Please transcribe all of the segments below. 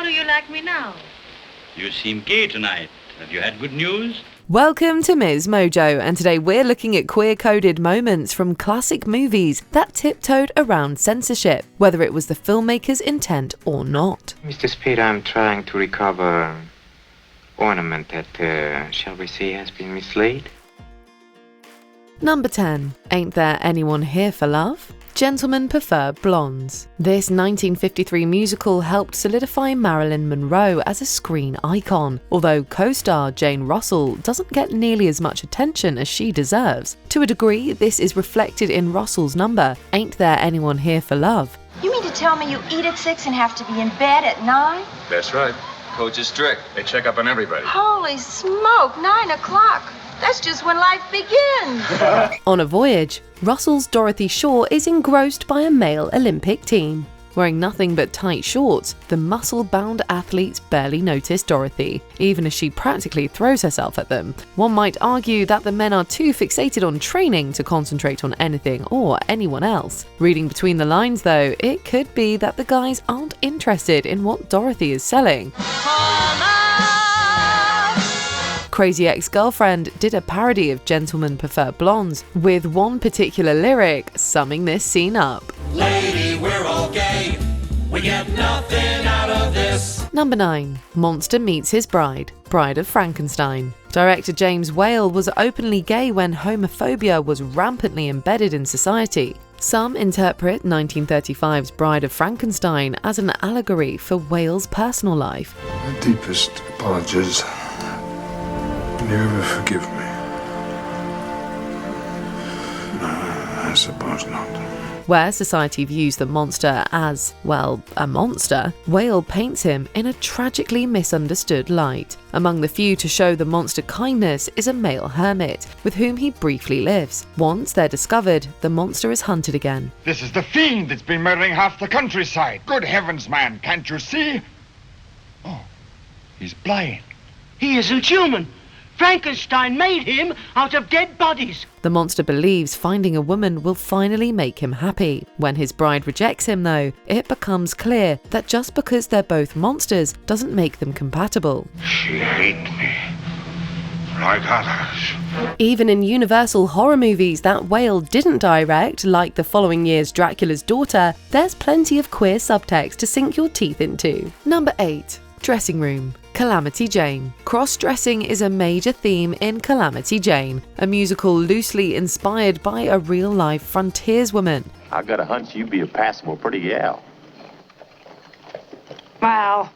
do you like me now? You seem gay tonight. Have you had good news? Welcome to MsMojo, and today we're looking at queer-coded moments from classic movies that tiptoed around censorship, whether it was the filmmaker's intent or not. Mr. Speed, I'm trying to recover ornament that, shall we say, has been mislaid. Number 10. Ain't There Anyone Here for Love? Gentlemen Prefer Blondes. This 1953 musical helped solidify Marilyn Monroe as a screen icon, although co-star Jane Russell doesn't get nearly as much attention as she deserves. To a degree, this is reflected in Russell's number, Ain't There Anyone Here for Love. You mean to tell me you eat at 6 and have to be in bed at 9? That's right. Coach is strict. They check up on everybody. Holy smoke, 9 o'clock. That's just when life begins. On a voyage, Russell's Dorothy Shaw is engrossed by a male Olympic team. Wearing nothing but tight shorts, the muscle-bound athletes barely notice Dorothy, even as she practically throws herself at them. One might argue that the men are too fixated on training to concentrate on anything or anyone else. Reading between the lines, though, it could be that the guys aren't interested in what Dorothy is selling. Crazy Ex-Girlfriend did a parody of Gentlemen Prefer Blondes, with one particular lyric summing this scene up. Lady, we're all gay. We get nothing out of this. Number 9. Monster Meets His Bride, Bride of Frankenstein. Director James Whale was openly gay when homophobia was rampantly embedded in society. Some interpret 1935's Bride of Frankenstein as an allegory for Whale's personal life. My deepest apologies. Will you ever forgive me? No, I suppose not. Where society views the monster as, well, a monster, Whale paints him in a tragically misunderstood light. Among the few to show the monster kindness is a male hermit, with whom he briefly lives. Once they're discovered, the monster is hunted again. This is the fiend that's been murdering half the countryside. Good heavens, man, can't you see? Oh, he's blind. He isn't human. Frankenstein made him out of dead bodies. The monster believes finding a woman will finally make him happy. When his bride rejects him, though, it becomes clear that just because they're both monsters doesn't make them compatible. She hates me, like others. Even in Universal horror movies that Whale didn't direct, like the following year's Dracula's Daughter, there's plenty of queer subtext to sink your teeth into. Number 8. Dressing Room, Calamity Jane. Cross-dressing is a major theme in Calamity Jane, a musical loosely inspired by a real-life frontierswoman. I got a hunch you'd be a passable pretty gal. Well,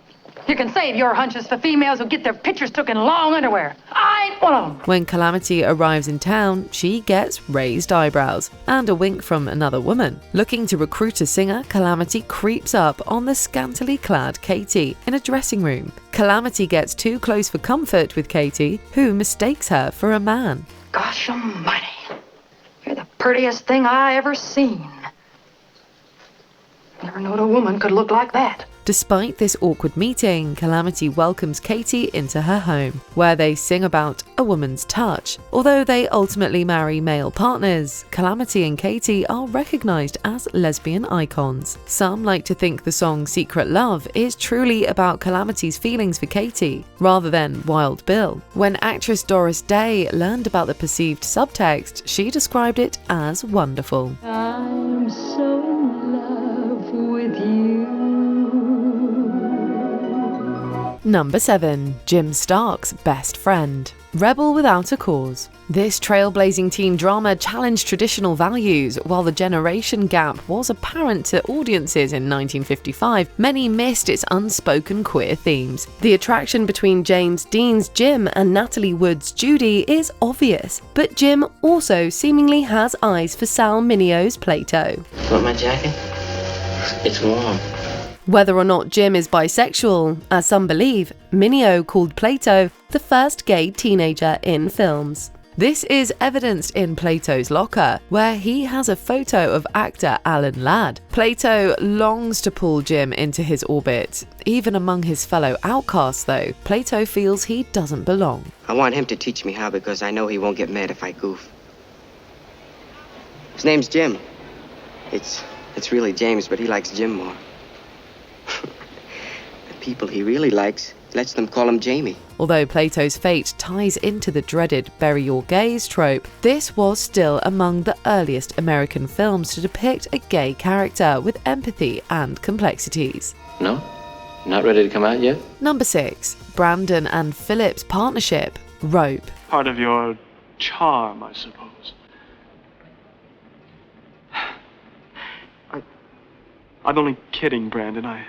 you can save your hunches for females who get their pictures took in long underwear. I ain't one of them. When Calamity arrives in town, she gets raised eyebrows and a wink from another woman. Looking to recruit a singer, Calamity creeps up on the scantily clad Katie in a dressing room. Calamity gets too close for comfort with Katie, who mistakes her for a man. Gosh almighty, you're the prettiest thing I ever seen. Never knowed a woman could look like that. Despite this awkward meeting, Calamity welcomes Katie into her home, where they sing about a woman's touch. Although they ultimately marry male partners, Calamity and Katie are recognized as lesbian icons. Some like to think the song Secret Love is truly about Calamity's feelings for Katie, rather than Wild Bill. When actress Doris Day learned about the perceived subtext, she described it as wonderful. I'm so in love with you. Number 7. Jim Stark's Best Friend. Rebel Without a Cause. This trailblazing teen drama challenged traditional values. While the generation gap was apparent to audiences in 1955, many missed its unspoken queer themes. The attraction between James Dean's Jim and Natalie Wood's Judy is obvious, but Jim also seemingly has eyes for Sal Mineo's Plato. Want my jacket? It's warm. Whether or not Jim is bisexual, as some believe, Mineo called Plato the first gay teenager in films. This is evidenced in Plato's locker, where he has a photo of actor Alan Ladd. Plato longs to pull Jim into his orbit. Even among his fellow outcasts, though, Plato feels he doesn't belong. I want him to teach me how because I know he won't get mad if I goof. His name's Jim. It's really James, but he likes Jim more. people he really likes, he lets them call him Jamie. Although Plato's Fate ties into the dreaded bury your gays trope, this was still among the earliest American films to depict a gay character with empathy and complexities. No? Not ready to come out yet? Number 6. Brandon and Phillips' partnership, Rope. Part of your charm, I suppose. I'm only kidding, Brandon. I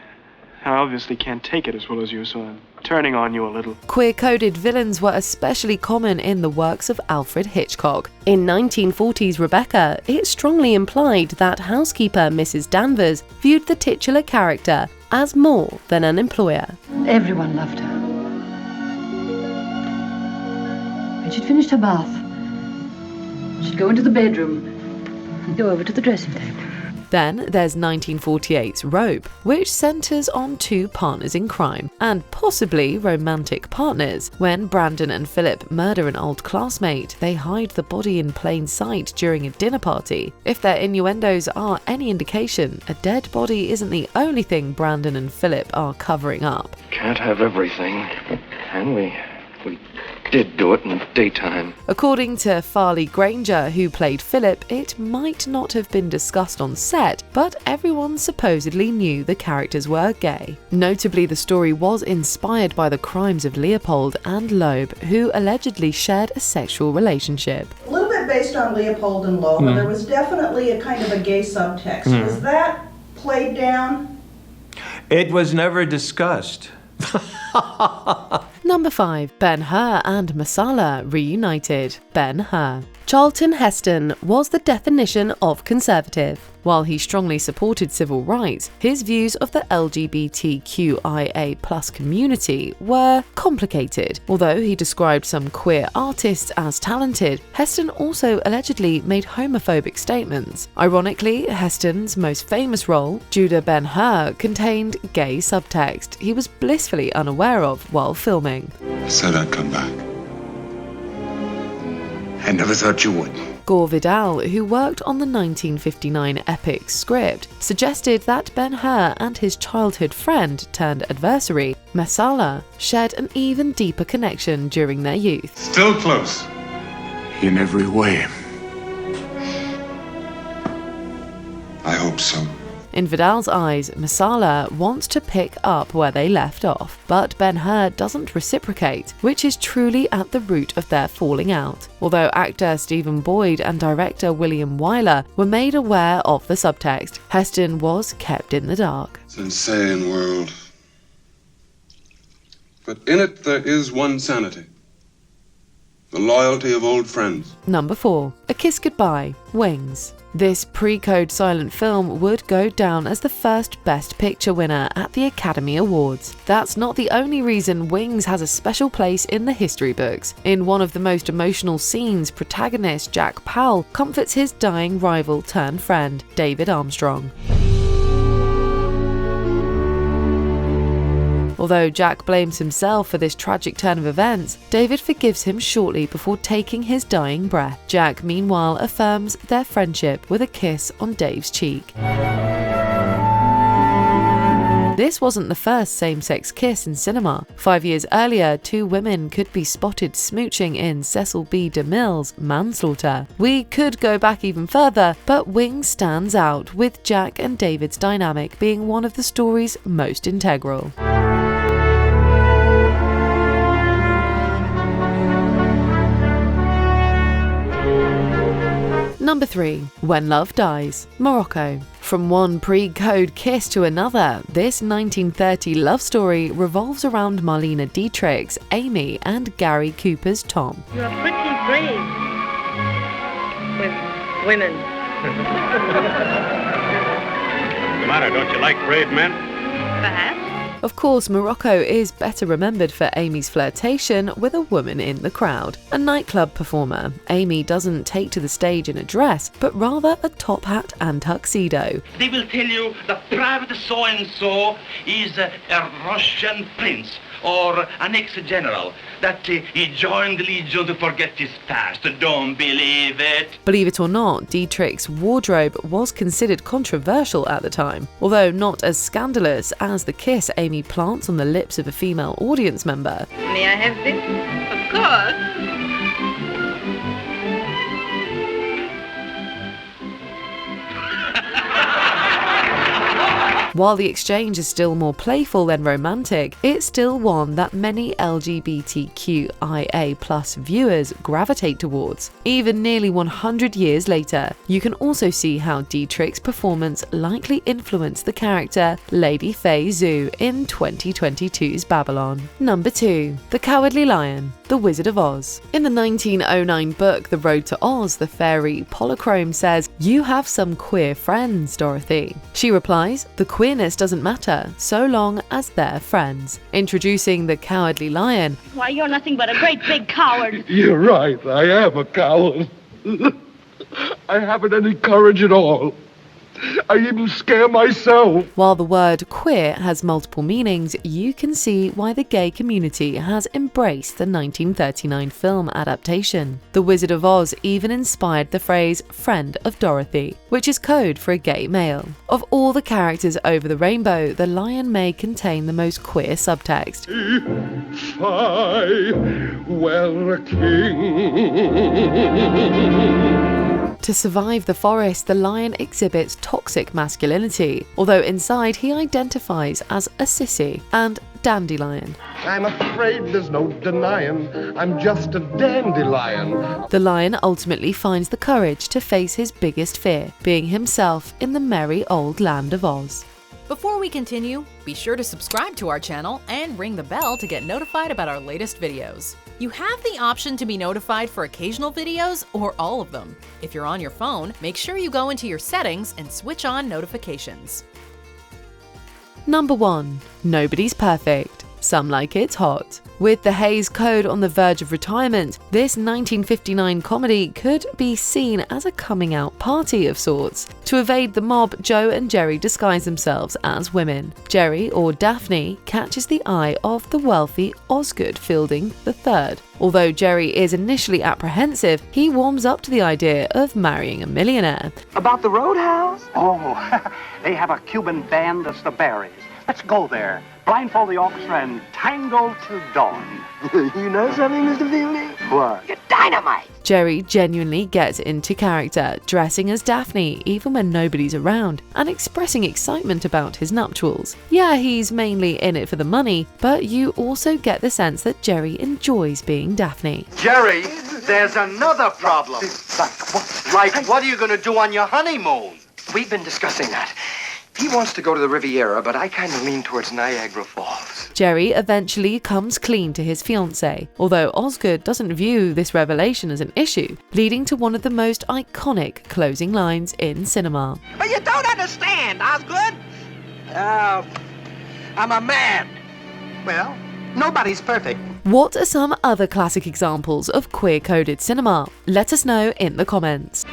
obviously can't take it as well as you, so I'm turning on you a little. Queer-coded villains were especially common in the works of Alfred Hitchcock. In 1940's Rebecca, it strongly implied that housekeeper Mrs. Danvers viewed the titular character as more than an employer. Everyone loved her. When she'd finished her bath, she'd go into the bedroom and go over to the dressing table. Then there's 1948's Rope, which centres on two partners in crime, and possibly romantic partners. When Brandon and Philip murder an old classmate, they hide the body in plain sight during a dinner party. If their innuendos are any indication, a dead body isn't the only thing Brandon and Philip are covering up. Can't have everything, can we? We did do it in daytime. According to Farley Granger, who played Philip, it might not have been discussed on set, but everyone supposedly knew the characters were gay. Notably, the story was inspired by the crimes of Leopold and Loeb, who allegedly shared a sexual relationship. A little bit based on Leopold and Loeb, there was definitely a kind of a gay subtext. Was that played down? It was never discussed. Number 5. Ben-Hur and Masala Reunited. Ben-Hur. Charlton Heston was the definition of conservative. While he strongly supported civil rights, his views of the LGBTQIA+ community were complicated. Although he described some queer artists as talented, Heston also allegedly made homophobic statements. Ironically, Heston's most famous role, Judah Ben-Hur, contained gay subtext he was blissfully unaware of while filming. I said I'd come back. I never thought you would. Gore Vidal, who worked on the 1959 epic script, suggested that Ben-Hur and his childhood friend turned adversary, Masala, shared an even deeper connection during their youth. Still close. In every way. I hope so. In Vidal's eyes, Masala wants to pick up where they left off, but Ben-Hur doesn't reciprocate, which is truly at the root of their falling out. Although actor Stephen Boyd and director William Wyler were made aware of the subtext, Heston was kept in the dark. It's an insane world. But in it there is one sanity. The loyalty of old friends. Number 4. A Kiss Goodbye, Wings. This pre-code silent film would go down as the first Best Picture winner at the Academy Awards. That's not the only reason Wings has a special place in the history books. In one of the most emotional scenes, protagonist Jack Powell comforts his dying rival turned friend, David Armstrong. Although Jack blames himself for this tragic turn of events, David forgives him shortly before taking his dying breath. Jack, meanwhile, affirms their friendship with a kiss on Dave's cheek. This wasn't the first same-sex kiss in cinema. 5 years earlier, two women could be spotted smooching in Cecil B. DeMille's Manslaughter. We could go back even further, but Wings stands out, with Jack and David's dynamic being one of the story's most integral. Number 3. When Love Dies, Morocco. From one pre-code kiss to another, this 1930 love story revolves around Marlene Dietrich's Amy and Gary Cooper's Tom. You're pretty brave with women. What's the matter? Don't you like brave men? Perhaps. Of course, Morocco is better remembered for Amy's flirtation with a woman in the crowd. A nightclub performer, Amy doesn't take to the stage in a dress, but rather a top hat and tuxedo. They will tell you the private so-and-so is a Russian prince or an ex-general, that he joined the Legion to forget his past. Don't believe it. Believe it or not, Dietrich's wardrobe was considered controversial at the time, although not as scandalous as the kiss Amy Jamie plants on the lips of a female audience member. May I have this? Of course. While the exchange is still more playful than romantic, it's still one that many LGBTQIA+ viewers gravitate towards. Even nearly 100 years later, you can also see how Dietrich's performance likely influenced the character Lady Fei Zhu in 2022's Babylon. Number 2. The Cowardly Lion, The Wizard of Oz. In the 1909 book The Road to Oz, the fairy Polychrome says, "You have some queer friends, Dorothy." She replies, "The queerness doesn't matter, so long as they're friends." Introducing the Cowardly Lion. Why, you're nothing but a great big coward. You're right, I am a coward. I haven't any courage at all. I even scare myself. While the word queer has multiple meanings, you can see why the gay community has embraced the 1939 film adaptation. The Wizard of Oz even inspired the phrase "friend of Dorothy," which is code for a gay male. Of all the characters over the rainbow, the lion may contain the most queer subtext. If I were a king. To survive the forest, the lion exhibits toxic masculinity, although inside he identifies as a sissy and dandelion. I'm afraid there's no denying I'm just a dandelion. The lion ultimately finds the courage to face his biggest fear, being himself in the merry old land of Oz. Before we continue, be sure to subscribe to our channel and ring the bell to get notified about our latest videos. You have the option to be notified for occasional videos or all of them. If you're on your phone, make sure you go into your settings and switch on notifications. Number 1. Nobody's Perfect. Some like it hot. With the Hays Code on the verge of retirement, this 1959 comedy could be seen as a coming-out party of sorts. To evade the mob, Joe and Jerry disguise themselves as women. Jerry, or Daphne, catches the eye of the wealthy Osgood Fielding III. Although Jerry is initially apprehensive, he warms up to the idea of marrying a millionaire. About the Roadhouse? Oh, they have a Cuban band that's the Berries. Let's go there, blindfold the orchestra, and tango till dawn. You know something, Mr. Fielding? What? You're dynamite! Jerry genuinely gets into character, dressing as Daphne even when nobody's around, and expressing excitement about his nuptials. Yeah, he's mainly in it for the money, but you also get the sense that Jerry enjoys being Daphne. Jerry, there's another problem. Like, what are you going to do on your honeymoon? We've been discussing that. He wants to go to the Riviera, but I kind of lean towards Niagara Falls. Jerry eventually comes clean to his fiancée, although Osgood doesn't view this revelation as an issue, leading to one of the most iconic closing lines in cinema. But you don't understand, Osgood. I'm a man. Well, nobody's perfect. What are some other classic examples of queer-coded cinema? Let us know in the comments.